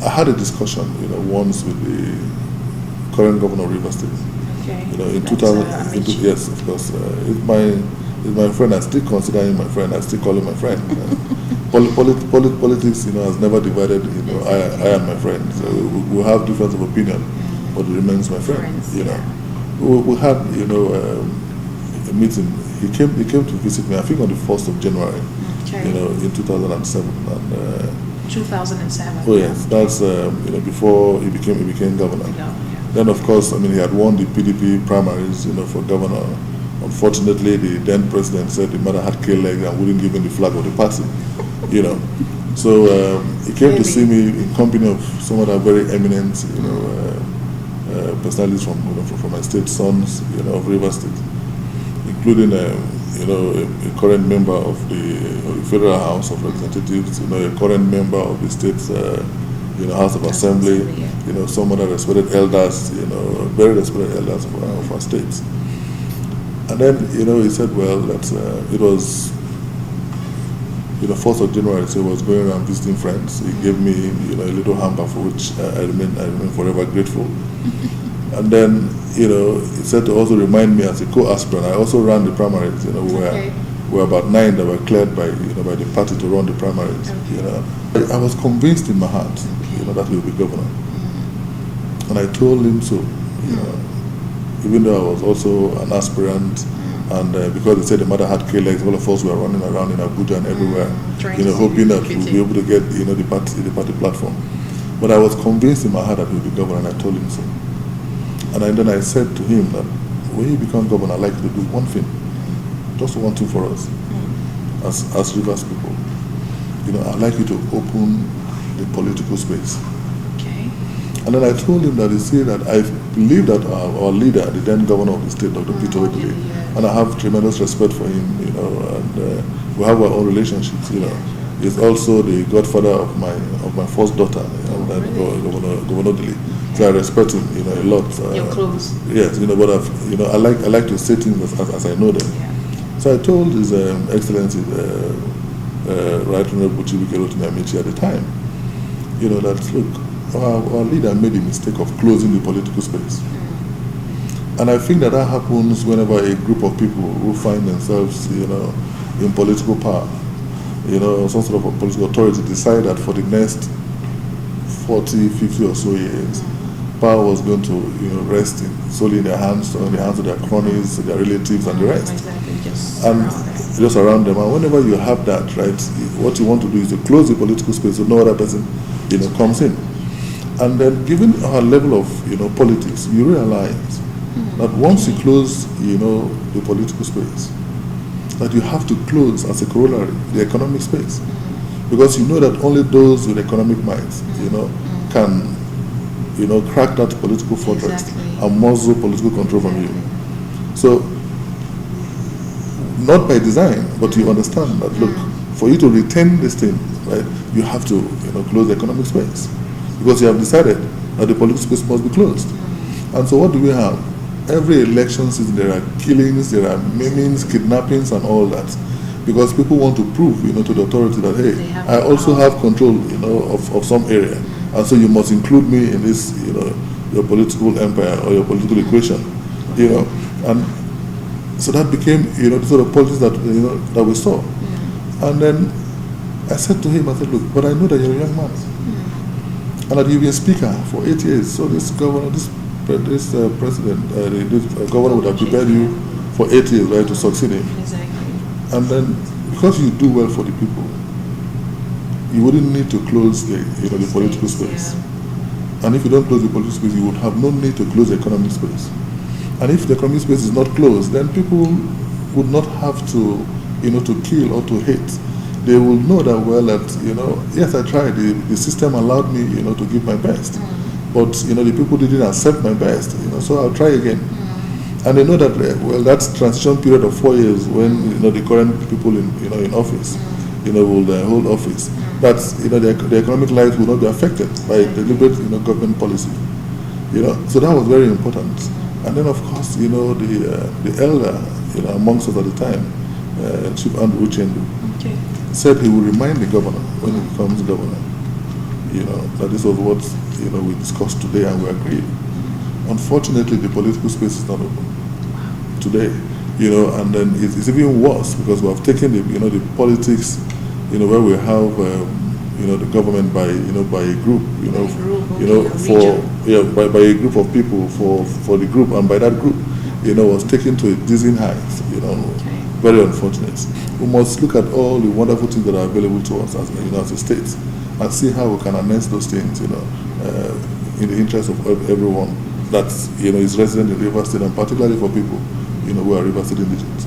I had a discussion, once with the current governor of Rivers State. Okay. In 2000, yes, of course. It's my friend. I still consider him my friend. I still call him my friend. Politics, has never divided, I and my friend. So we have difference of opinion, but he remains my friend. We had, a meeting. He came to visit me. I think on the 1st of January. Okay. In 2007. And 2007. oh yes, that's before he became governor. Yeah. Then of course, he had won the PDP primaries, for governor. Unfortunately, the then president said the mother had killed legs and wouldn't give him the flag of the party. So he came to see me in company of some other very eminent, personalities from my state, sons, of Rivers State, including a current member of the Federal House of Representatives, a current member of the state's, House of Assembly, some other respected elders, very respected elders of our states. And then, he said, well, that it was, 4th of January, so he was going around visiting friends. He gave me, a little hamper for which I remain forever grateful. And then, he said to also remind me as a co-aspirant. I also ran the primaries, where were about 9 that were cleared by, by the party to run the primaries. I was convinced in my heart, that he would be governor. And I told him so, even though I was also an aspirant, and because they said the mother had K-legs, all of us were running around in Abuja and everywhere, hoping that we'll be able to get, the party platform. But I was convinced in my heart that he would be governor, and I told him so. And then I said to him that when you become governor, I'd like you to do one thing, just one thing for us, as Rivers people. I'd like you to open the political space. Okay. And then I told him that, that I believe that our leader, the then governor of the state, Dr. Peter Odili, and I have tremendous respect for him, and we have our own relationships, He's also the godfather of my first daughter, Governor Odili. So I respect him, a lot. You're close. Yes, but I like to say things as I know them. Yeah. So I told His Excellency, Right Honorable Rotimi Amaechi at the time, that look, our leader made the mistake of closing the political space. And I think that happens whenever a group of people who find themselves, in political power, some sort of a political authority decide that for the next 40, 50 or so years, power was going to, rest solely in their hands, or in the hands of their cronies, their relatives, and the rest. Exactly. Just around them. And whenever you have that, right, what you want to do is to close the political space so no other person, comes in. And then, given our level of, politics, you realize that once you close, the political space, that you have to close as a corollary the economic space, because you know that only those with economic minds, can, crack that political fortress and muzzle political control from you. So, not by design, but you understand that, look, for you to retain this thing, right, you have to, close the economic space, because you have decided that the political space must be closed. And so what do we have? Every election season there are killings, there are maimings, kidnappings, and all that, because people want to prove, to the authority that, hey, I also have control, of some area, and so you must include me in this, your political empire or your political equation, and so that became, the sort of politics that, that we saw. And then I said to him, I said, look, but I know that you're a young man, and that you've been speaker for 8 years, so this governor, this president, this governor would have prepared you for 8 years, right, to succeed him. Exactly. And then, because you do well for the people, you wouldn't need to close the, the political space. Yeah. And if you don't close the political space, you would have no need to close the economic space. And if the economic space is not closed, then people would not have to, to kill or to hate. They will know that, well, that, yes, I tried. The system allowed me, to give my best. But, the people didn't accept my best, so I'll try again. And they know that, well, that transition period of 4 years when, the current people in office, will hold office, that, the economic life will not be affected by deliberate, government policy. So that was very important. And then, of course, the elder, amongst us at the time, Chief Andrew Uchendu, said he will remind the governor when he becomes governor that this was what, we discussed today and we agreed. Unfortunately, the political space is not open today, and then it's even worse because we have taken the politics, where we have, the government by a group, by a group of people for the group, and by that group, was taken to a dizzying height, very unfortunate. We must look at all the wonderful things that are available to us as a state, and see how we can harness those things, in the interest of everyone that is resident in River State, and particularly for people, who are River State indigenous.